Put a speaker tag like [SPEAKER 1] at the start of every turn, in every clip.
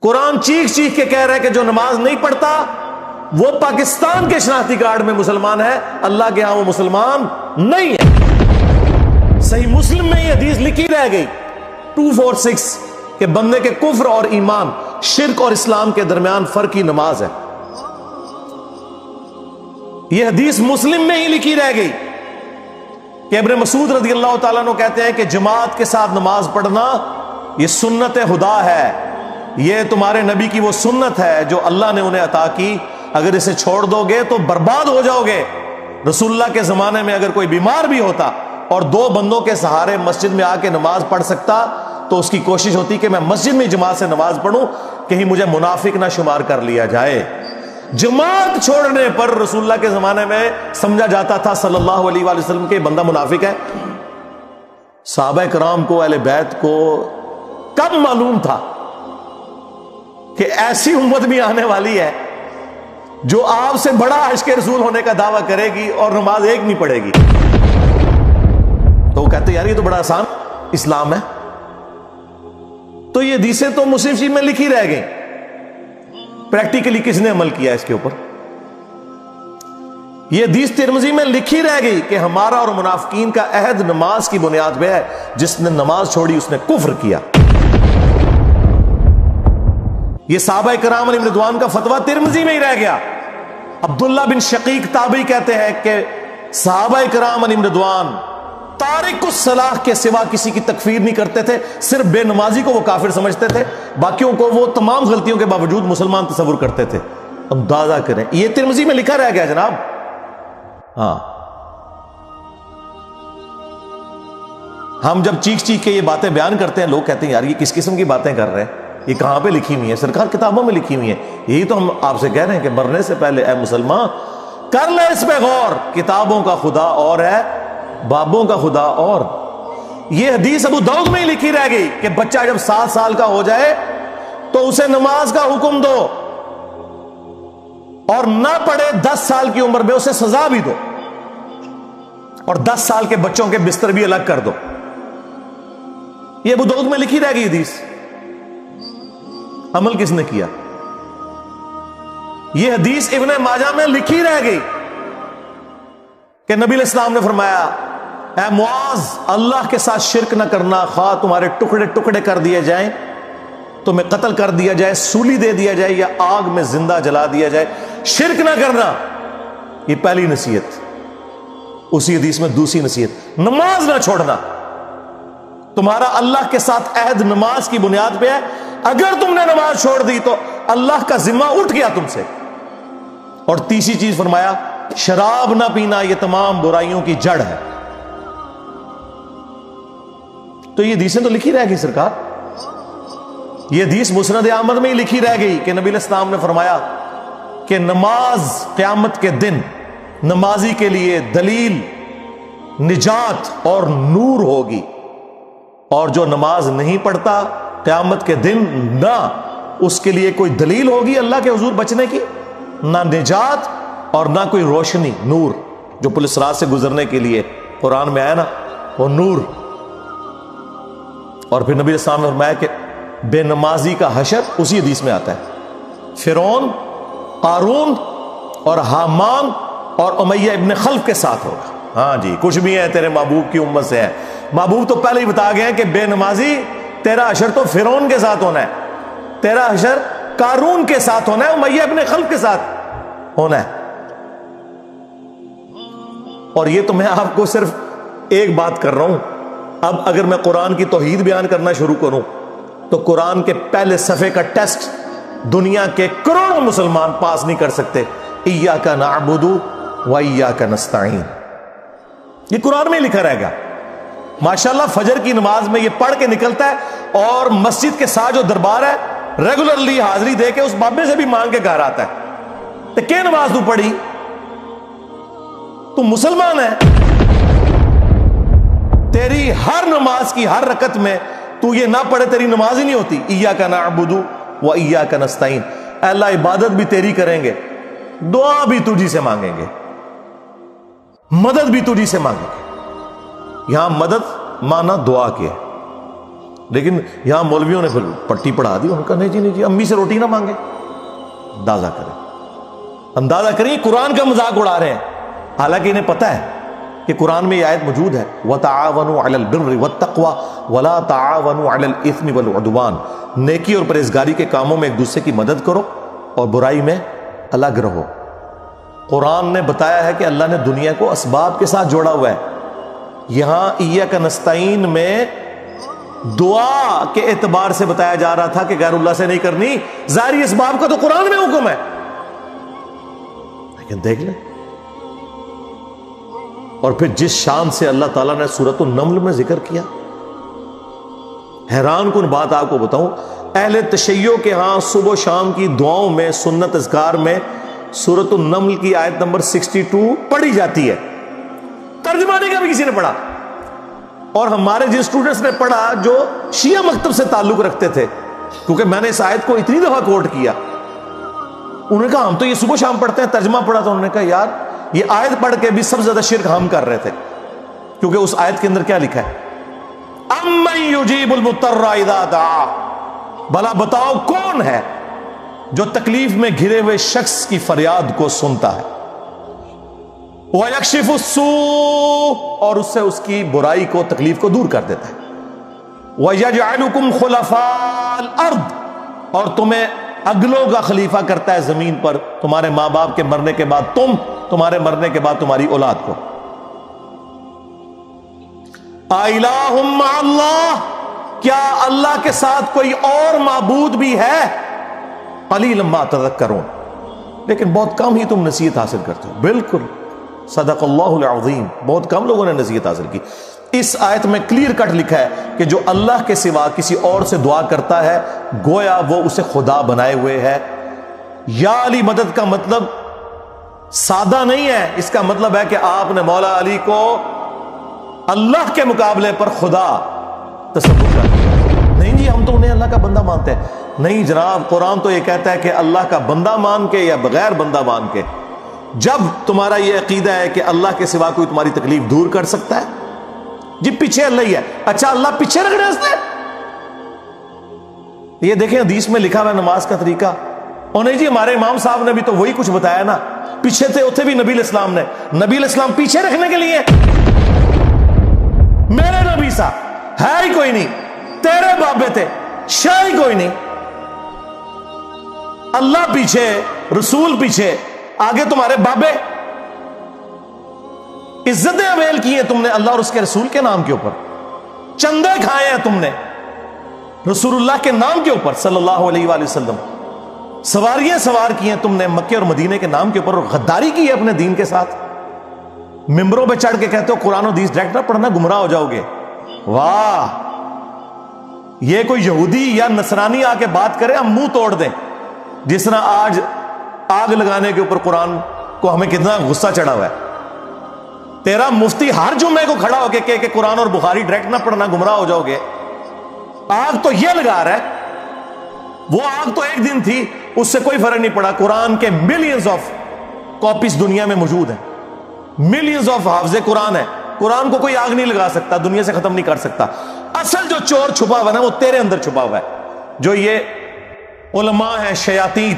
[SPEAKER 1] قرآن چیخ چیخ کے کہہ رہا ہے کہ جو نماز نہیں پڑھتا وہ پاکستان کے شناختی کارڈ میں مسلمان ہے، اللہ کے ہاں وہ مسلمان نہیں ہے۔ صحیح مسلم میں یہ حدیث لکھی رہ گئی 246 کہ بندے کے کفر اور ایمان، شرک اور اسلام کے درمیان فرق کی نماز ہے۔ یہ حدیث مسلم میں ہی لکھی رہ گئی کہ ابن مسعود رضی اللہ تعالیٰ عنہ کہتے ہیں کہ جماعت کے ساتھ نماز پڑھنا یہ سنت خدا ہے، یہ تمہارے نبی کی وہ سنت ہے جو اللہ نے انہیں عطا کی، اگر اسے چھوڑ دو گے تو برباد ہو جاؤ گے۔ رسول اللہ کے زمانے میں اگر کوئی بیمار بھی ہوتا اور 2 بندوں کے سہارے مسجد میں آ کے نماز پڑھ سکتا تو اس کی کوشش ہوتی کہ میں مسجد میں جماعت سے نماز پڑھوں، کہیں مجھے منافق نہ شمار کر لیا جائے۔ جماعت چھوڑنے پر رسول اللہ کے زمانے میں سمجھا جاتا تھا صلی اللہ علیہ وآلہ وسلم کہ بندہ منافق ہے۔ صحابہ کرام کو، اہل بیت کو کب معلوم تھا کہ ایسی امت بھی آنے والی ہے جو آپ سے بڑا عشق رسول ہونے کا دعویٰ کرے گی اور نماز ایک نہیں پڑھے گی؟ تو وہ کہتے یار یہ تو بڑا آسان اسلام ہے۔ تو یہ حدیثیں تو مسلم شریف میں لکھی رہ گئی، پریکٹیکلی کس نے عمل کیا اس کے اوپر؟ یہ حدیث ترمذی میں لکھی رہ گئی کہ ہمارا اور منافقین کا عہد نماز کی بنیاد پہ ہے، جس نے نماز چھوڑی اس نے کفر کیا۔ یہ صحابہ کرام علیہ رضوان کا فتویٰ ترمذی میں ہی رہ گیا۔ عبداللہ بن شقیق تابعی کہتے ہیں کہ صحابہ کرام علیہ رضوان تارک الصلاح کے سوا کسی کی تکفیر نہیں کرتے تھے، صرف بے نمازی کو وہ کافر سمجھتے تھے، باقیوں کو وہ تمام غلطیوں کے باوجود مسلمان تصور کرتے تھے۔ اندازہ کریں، یہ ترمذی میں لکھا رہ گیا جناب۔ ہاں، ہم جب چیخ چیخ کے یہ باتیں بیان کرتے ہیں، لوگ کہتے ہیں یار یہ کس قسم کی باتیں کر رہے ہیں، یہ کہاں پہ لکھی ہوئی ہے؟ سرکار کتابوں میں لکھی ہوئی ہے۔ یہی تو ہم آپ سے کہہ رہے ہیں کہ مرنے سے پہلے اے مسلمان کر لے اس پہ غور، کتابوں کا خدا اور ہے، بابوں کا خدا اور۔ یہ حدیث ابو داؤد میں ہی لکھی رہ گئی کہ بچہ جب 7 سال کا ہو جائے تو اسے نماز کا حکم دو، اور نہ پڑھے 10 سال کی عمر میں اسے سزا بھی دو، اور 10 سال کے بچوں کے بستر بھی الگ کر دو۔ یہ ابو داؤد میں لکھی رہ گئی حدیث، عمل کس نے کیا؟ یہ حدیث ابن ماجہ میں لکھی رہ گئی کہ نبی علیہ السلام نے فرمایا اے معاذ، اللہ کے ساتھ شرک نہ کرنا، خواہ تمہارے ٹکڑے ٹکڑے کر دیے جائیں، تمہیں قتل کر دیا جائے، سولی دے دیا جائے، یا آگ میں زندہ جلا دیا جائے، شرک نہ کرنا۔ یہ پہلی نصیحت۔ اسی حدیث میں دوسری نصیحت، نماز نہ چھوڑنا۔ تمہارا اللہ کے ساتھ عہد نماز کی بنیاد پہ ہے، اگر تم نے نماز چھوڑ دی تو اللہ کا ذمہ اٹھ گیا تم سے۔ اور تیسری چیز فرمایا شراب نہ پینا، یہ تمام برائیوں کی جڑ ہے۔ تو یہ حدیثیں تو لکھی رہ گئی سرکار۔ یہ حدیث مسند احمد میں ہی لکھی رہ گئی کہ نبی علیہ السلام نے فرمایا کہ نماز قیامت کے دن نمازی کے لیے دلیل، نجات اور نور ہوگی، اور جو نماز نہیں پڑھتا قیامت کے دن نہ اس کے لیے کوئی دلیل ہوگی اللہ کے حضور بچنے کی، نہ نجات اور نہ کوئی روشنی، نور جو پولیس رات سے گزرنے کے لیے قرآن میں آیا نا، وہ نور۔ اور پھر نبی السلام نے فرمایا کہ بے نمازی کا حشر اسی حدیث میں آتا ہے، فرعون، قارون اور حامان اور امیہ ابن خلف کے ساتھ ہوگا۔ ہاں جی، کچھ بھی ہے تیرے محبوب کی امت سے ہے۔ محبوب تو پہلے ہی بتا گئے ہیں کہ بے نمازی تیرا حشر تو فرعون کے ساتھ ہونا ہے، تیرا حشر قارون کے ساتھ ہونا ہے، امیہ ابن خلف کے ساتھ ہونا ہے۔ اور یہ تو میں آپ کو صرف ایک بات کر رہا ہوں، اب اگر میں قرآن کی توحید بیان کرنا شروع کروں تو قرآن کے پہلے صفحے کا ٹیسٹ دنیا کے کروڑوں مسلمان پاس نہیں کر سکتے۔ ایاک نعبد و ایاک نستعین، یہ قرآن میں لکھا رہے گا۔ ماشاءاللہ فجر کی نماز میں یہ پڑھ کے نکلتا ہے، اور مسجد کے ساتھ جو دربار ہے ریگولرلی حاضری دے کے اس بابے سے بھی مانگ کے گھر آتا ہے۔ تو کیا نماز تو پڑھی؟ تو مسلمان ہے، تیری ہر نماز کی ہر رکعت میں تو یہ نہ پڑھے تیری نماز ہی نہیں ہوتی۔ ایاک نعبد و ایاک نستعین، اے اللہ عبادت بھی تیری کریں گے، دعا بھی تجھی سے مانگیں گے، مدد بھی تجھی سے مانگیں گے۔ یہاں مدد مانا دعا کیا، لیکن یہاں مولویوں نے پھر پٹی پڑھا دی، ان کا نہیں جی امی سے روٹی نہ مانگے. اندازہ کریں قرآن کا مذاق اڑا رہے ہیں، حالانکہ انہیں پتہ ہے کہ قرآن میں یہ آیت موجود ہے وَتَعَاوَنُوا عَلَى الْبِرِّ وَالتَّقْوَى وَلَا تَعَاوَنُوا عَلَى الْإِثْمِ وَالْعُدْوَانِ. نیکی اور پرہیزگاری کے کاموں میں ایک دوسرے کی مدد کرو اور برائی میں الگ رہو. قرآن نے بتایا ہے کہ اللہ نے دنیا کو اسباب کے ساتھ جوڑا ہوا ہے. یہاں ایاک نستعین میں دعا کے اعتبار سے بتایا جا رہا تھا کہ غیر اللہ سے نہیں کرنی، ظاہری اسباب کا تو قرآن میں حکم ہے. لیکن دیکھ لیں، اور پھر جس شان سے اللہ تعالیٰ نے سورۃ النمل میں ذکر کیا، حیران کن بات آپ کو بتاؤں، اہل تشیع کے ہاں صبح و شام کی دعاؤں میں، سنت اذکار میں سورۃ النمل کی آیت نمبر 62 پڑھی جاتی ہے. ترجمہ نہیں کا بھی کسی نے پڑھا، اور ہمارے جن اسٹوڈنٹس نے پڑھا جو شیعہ مکتب سے تعلق رکھتے تھے، کیونکہ میں نے اس آیت کو اتنی دفعہ کوٹ کیا، انہوں نے کہا ہم تو یہ صبح شام پڑھتے ہیں. ترجمہ پڑھا تو انہوں نے کہا یار یہ آیت پڑھ کے بھی سب سے زیادہ شرک ہم کر رہے تھے، کیونکہ اس آیت کے اندر کیا لکھا ہے؟ اَمَّن يُجِيبُ الْمُضْطَرَّ إِذَا دَعَا. بھلا بتاؤ کون ہے جو تکلیف میں گھرے ہوئے شخص کی فریاد کو سنتا ہے، وَيَكْشِفُ السُّوءَ، اور اس سے اس کی برائی کو، تکلیف کو دور کر دیتا ہے، وَيَجْعَلُكُمْ خُلَفَاءَ الْأَرْضِ، اور تمہیں اگلوں کا خلیفہ کرتا ہے زمین پر، تمہارے ماں باپ کے مرنے کے بعد تم، تمہارے مرنے کے بعد تمہاری اولاد کو. اَإِلَٰهٌ مَّعَ اللَّهِ، کیا اللہ کے ساتھ کوئی اور معبود بھی ہے؟ قَلِيلًا مَّا تَذَكَّرُونَ، لیکن بہت کم ہی تم نصیحت حاصل کرتے ہو. بالکل صدق اللہ العظیم، بہت کم لوگوں نے نصیحت حاصل کی. اس آیت میں کلیئر کٹ لکھا ہے کہ جو اللہ کے سوا کسی اور سے دعا کرتا ہے گویا وہ اسے خدا بنائے ہوئے ہے. یا علی مدد کا مطلب سادہ نہیں ہے، اس کا مطلب ہے کہ آپ نے مولا علی کو اللہ کے مقابلے پر خدا تصور کر دیا. نہیں جی ہم تو انہیں اللہ کا بندہ مانتے ہیں. نہیں جناب، قرآن تو یہ کہتا ہے کہ اللہ کا بندہ مان کے یا بغیر بندہ مان کے. جب تمہارا یہ عقیدہ ہے کہ اللہ کے سوا کوئی تمہاری تکلیف دور کر سکتا ہے، جی پیچھے اللہ ہی ہے. اچھا اللہ پیچھے رکھ رہے ہیں. یہ دیکھیں حدیث میں لکھا ہوا ہے نماز کا طریقہ. اور نہیں جی ہمارے امام صاحب نے بھی تو وہی کچھ بتایا نا، پیچھے تھے اتنے بھی نبی علیہ السلام نے. نبی علیہ السلام پیچھے رکھنے کے لیے، میرے نبی صاحب ہے ہی کوئی نہیں، تیرے بابے تھے شاہ ہی کوئی نہیں. اللہ پیچھے، رسول پیچھے، آگے تمہارے بابے. عزتیں اویل کی ہیں تم نے اللہ اور اس کے رسول کے نام کے اوپر، چندے کھائے ہیں تم نے رسول اللہ کے نام کے اوپر صلی اللہ علیہ وآلہ وسلم. سواریاں سوار کی ہیں تم نے مکے اور مدینے کے نام کے اوپر، اور غداری کی ہے اپنے دین کے ساتھ. ممبروں پہ چڑھ کے کہتے ہو قرآن و حدیث ڈائریکٹ نہ پڑھنا گمراہ ہو جاؤ گے. واہ، یہ کوئی یہودی یا نصرانی آ کے بات کرے ہم منہ توڑ دیں. جس طرح آج آگ لگانے کے اوپر قرآن کو ہمیں کتنا غصہ چڑھا ہوا ہے. تیرا مفتی ہر جمعے کو کھڑا ہو کے کہ قرآن اور بخاری ڈائریکٹ نہ پڑھنا گمراہ ہو جاؤ گے. آگ تو یہ لگا رہا ہے، وہ آگ تو ایک دن تھی، اس سے کوئی فرق نہیں پڑا. قرآن کے ملینز آف کاپیز دنیا میں موجود ہیں، ملینز آف حافظ قرآن ہے. قرآن کو کوئی آگ نہیں لگا سکتا، دنیا سے ختم نہیں کر سکتا. اصل جو چور چھپا ہوا ہے وہ تیرے اندر چھپا ہوا ہے. جو یہ علماء ہیں، شیاطین،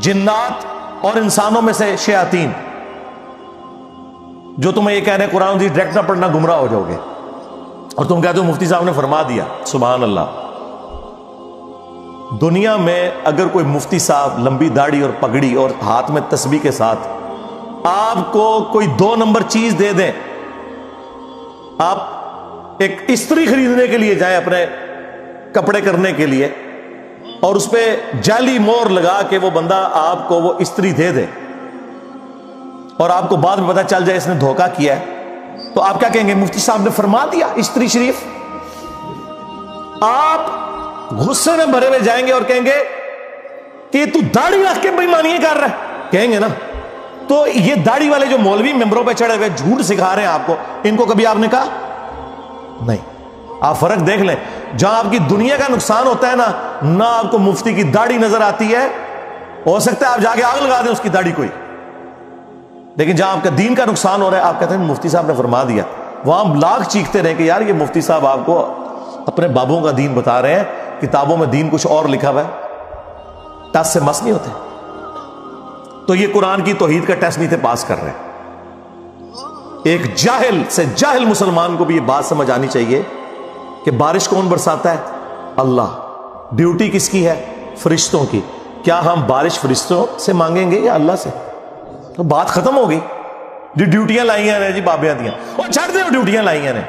[SPEAKER 1] جنات اور انسانوں میں سے شیاطین، جو تمہیں یہ کہہ رہے ہیں قرآن حدیث ڈائریکٹ نہ پڑھنا گمراہ ہو جاؤ گے، اور تم کہتے ہو مفتی صاحب نے فرما دیا. سبحان اللہ. دنیا میں اگر کوئی مفتی صاحب لمبی داڑھی اور پگڑی اور ہاتھ میں تسبیح کے ساتھ آپ کو کوئی 2 نمبر چیز دے دیں، آپ ایک استری خریدنے کے لیے جائیں اپنے کپڑے کرنے کے لیے، اور اس پہ جعلی مور لگا کے وہ بندہ آپ کو وہ استری دے دے، اور آپ کو بعد میں پتہ چل جائے اس نے دھوکہ کیا ہے، تو آپ کیا کہیں گے؟ مفتی صاحب نے فرما دیا استری شریف. آپ غصے میں بھرے ہوئے جائیں گے اور کہیں گے کہ تو داڑھی رکھ کے بےایمانی کر رہا ہے، کہیں گے نا. تو یہ داڑھی والے جو مولوی ممبروں پہ چڑھے ہوئے جھوٹ سکھا رہے ہیں آپ کو، ان کو کبھی آپ نے کہا نہیں. آپ فرق دیکھ لیں، جہاں آپ کی دنیا کا نقصان ہوتا ہے نا، نہ آپ کو مفتی کی داڑھی نظر آتی ہے، ہو سکتا ہے آپ جا کے آگ لگا دیں اس کی داڑھی کوئی، لیکن جہاں آپ کا دین کا نقصان ہو رہا ہے آپ کہتے ہیں مفتی صاحب نے فرما دیا. وہاں لاکھ چیختے رہے کہ یار یہ مفتی صاحب آپ کو اپنے بابوں کا دین بتا رہے ہیں، کتابوں میں دین کچھ اور لکھا ہوا ہے، ٹس سے مس نہیں ہوتے. تو یہ قرآن کی توحید کا ٹیسٹ نہیں تھے پاس کر رہے. ایک جاہل سے جاہل مسلمان کو بھی یہ بات سمجھ آنی چاہیے کہ بارش کون برساتا ہے؟ اللہ. ڈیوٹی کس کی ہے؟ فرشتوں کی. کیا ہم بارش فرشتوں سے مانگیں گے یا اللہ سے؟ تو بات ختم ہو گئی. جو ڈیوٹیاں لائیاں نے جی بابیاں دیاں، وہ چھڑ دے، وہ ڈیوٹیاں لائیاں نے.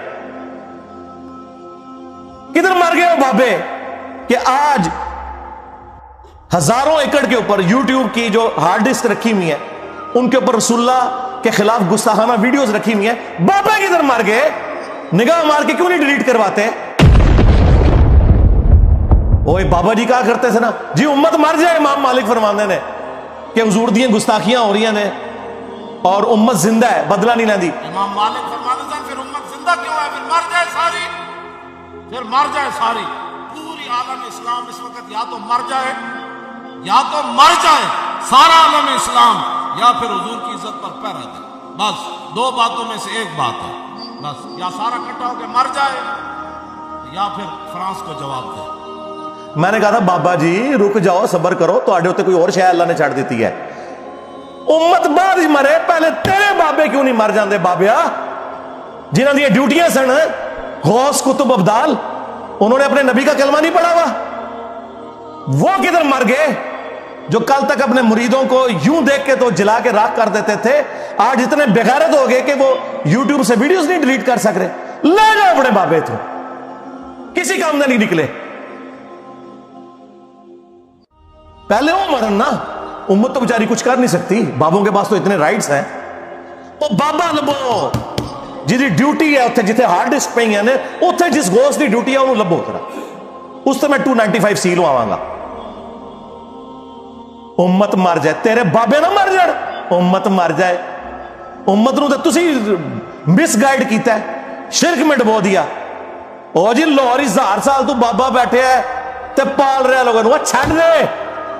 [SPEAKER 1] کدھر مر گئے وہ بابے کہ آج ہزاروں ایکڑ کے اوپر یوٹیوب کی جو ہارڈ ڈسک رکھی ہوئی ہے ان کے اوپر رسول اللہ کے خلاف گستاخانہ ویڈیوز رکھی ہوئی ہیں. بابا کدھر مر گئے؟ نگاہ مار کے کیوں نہیں ڈیلیٹ کرواتے؟ اوے بابا جی کہا کرتے تھے نا جی امت مر جائے. امام مالک فرماندے نے کہ حضور دیاں گستاخیاں ہو رہی ہیں اور امت زندہ ہے، بدلہ نہیں لیندی.
[SPEAKER 2] امام مالک فرماتے تھے پھر امت زندہ کیوں ہے؟ پھر مر جائے ساری، پھر مر جائے ساری. پوری عالم اسلام اس وقت یا تو مر جائے، یا تو مر جائے سارا عالم اسلام، یا پھر حضور کی عزت پر پیر رہ جائے. بس دو باتوں میں سے ایک بات ہے. بس یا سارا اکٹھا ہو کے مر جائے یا پھر فرانس کو جواب دے.
[SPEAKER 1] میں نے کہا تھا بابا جی رک جاؤ، صبر کرو، تو آڈے ہوتے کوئی اور شے اللہ نے چھڑ دیتی ہے. امت بعد ہی مرے، پہلے تیرے بابے کیوں نہیں مر جاندے بابیا جنہاں دی ڈیوٹیاں سن؟ غوث کتب ابدال، انہوں نے اپنے نبی کا کلمہ نہیں پڑھا ہوا؟ وہ کدھر مر گئے جو کل تک اپنے مریدوں کو یوں دیکھ کے تو جلا کے راکھ کر دیتے تھے، آج اتنے بغیرت ہو گئے کہ وہ یوٹیوب سے ویڈیوز نہیں ڈیلیٹ کر سک رہے. لے جاؤ اپنے بابے تو، کسی کام میں نہیں نکلے. پہلے وہ مرن نا، امت تو بیچاری کچھ کر نہیں سکتی. بابوں کے پاس تو اتنے رائٹس ہیں. وہ بابا لبو جی ڈیوٹی ہے اتنے جتنے ہارڈ ڈسک پہ ہیں اتنے جس گوشت کی ڈیوٹی ہے انہوں لبو اتنا، اس سے میں 295 سیل آواں گا. امت مر جائے، تیرے بابے نہ مر جان، امت مر جائے. امت نو تو تسی مس گائیڈ کیتا ہے، شرک میں ڈبو دیا. او جی لاہور 1000 سال تو بابا بیٹھے ہے تے پال رہے لوگوں وہ چھڑ دے.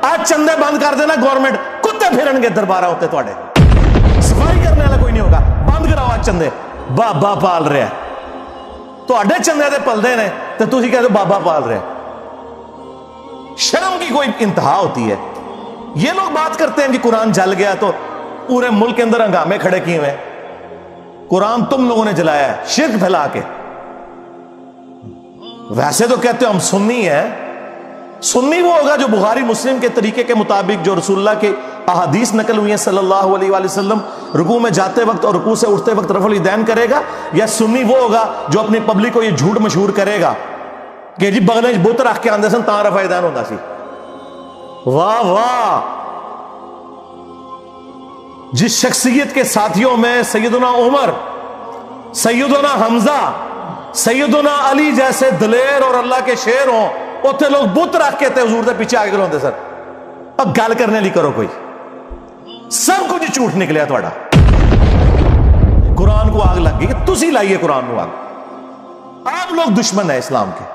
[SPEAKER 1] آج چندے بند کر دینا گورنمنٹ، کتے پھرن گے دربارہ ہوتے تواڈے، صفائی کرنے والا کوئی نہیں ہوگا. بند کراؤ آج چندے، بابا پال رہا ہے. تواڈے چندے تے پلدے نے تے تسی کہتے ہو بابا پال رہا ہے. شرم کی کوئی انتہا ہوتی ہے. یہ لوگ بات کرتے ہیں کہ قرآن جل گیا تو پورے ملک کے اندر ہنگامے کھڑے کیے ہوئے. قرآن تم لوگوں نے جلایا ہے شرک پھیلا کے. ویسے تو کہتے ہو ہم سنی ہیں. سنی وہ ہوگا جو بخاری مسلم کے طریقے کے مطابق جو رسول اللہ کے احادیث نقل ہوئی ہیں صلی اللہ علیہ وآلہ وسلم، رکوع میں جاتے وقت اور رکوع سے اٹھتے وقت رفع الیدین کرے گا. یا سنی وہ ہوگا جو اپنی پبلک کو یہ جھوٹ مشہور کرے گا کہ جی بغلے بت رکھ کے آندے سن تاں رفع الیدین ہوتا سی. واہ واہ. جس شخصیت کے ساتھیوں میں سیدنا عمر، سیدنا حمزہ، سیدنا علی جیسے دلیر اور اللہ کے شیر ہوں، اتنے لوگ بت رکھ کے حضور دے پیچھے آگے کھلوندے سر. اب گل کرنے لی کرو کوئی، سب کچھ جھوٹ نکلیا تھوڑا. قرآن کو آگ لگ گئی کہ تسی لائیے قرآن کو آگ. آپ لوگ دشمن ہیں اسلام کے.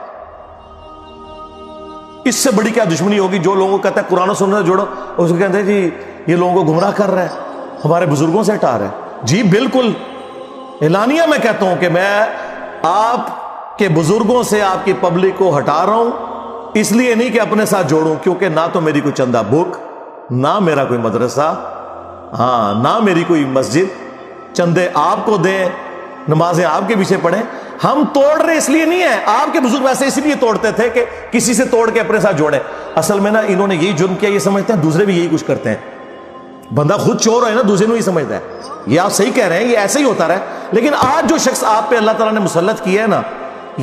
[SPEAKER 1] اس سے بڑی کیا دشمنی ہوگی جو لوگوں کو کہتا ہے قرآن و سنت جوڑو، اس کو کہتے ہیں جی یہ لوگوں کو گمراہ کر رہا ہے، ہمارے بزرگوں سے ہٹا رہا ہے. جی بالکل اعلانیہ میں کہتا ہوں کہ میں آپ کے بزرگوں سے آپ کی پبلک کو ہٹا رہا ہوں، اس لیے نہیں کہ اپنے ساتھ جوڑوں، کیونکہ نہ تو میری کوئی چندہ بک، نہ میرا کوئی مدرسہ، ہاں نہ میری کوئی مسجد. چندے آپ کو دیں، نمازیں آپ کے پیچھے پڑھیں. ہم توڑ رہے اس لیے نہیں ہے، آپ کے بزرگ ویسے اسی لیے توڑتے تھے کہ کسی سے توڑ کے اپنے ساتھ جوڑیں. اصل میں نا انہوں نے یہی جرم کیا، یہ سمجھتے ہیں دوسرے بھی یہی کچھ کرتے ہیں. بندہ خود چور ہے نا دوسرے کو ہی سمجھتا ہے. یہ آپ صحیح کہہ رہے ہیں، یہ ایسے ہی ہوتا رہا. لیکن آج جو شخص آپ پہ اللہ تعالیٰ نے مسلط کیا ہے نا،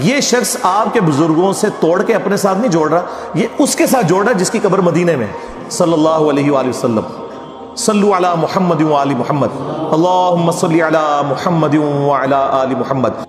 [SPEAKER 1] یہ شخص آپ کے بزرگوں سے توڑ کے اپنے ساتھ نہیں جوڑ رہا، یہ اس کے ساتھ جوڑ رہا ہے جس کی قبر مدینے میں صلی اللہ علیہ وآلہ وسلم. صلو علی محمد وآل محمد، اللہم صلی علی محمد وعلی آل محمد.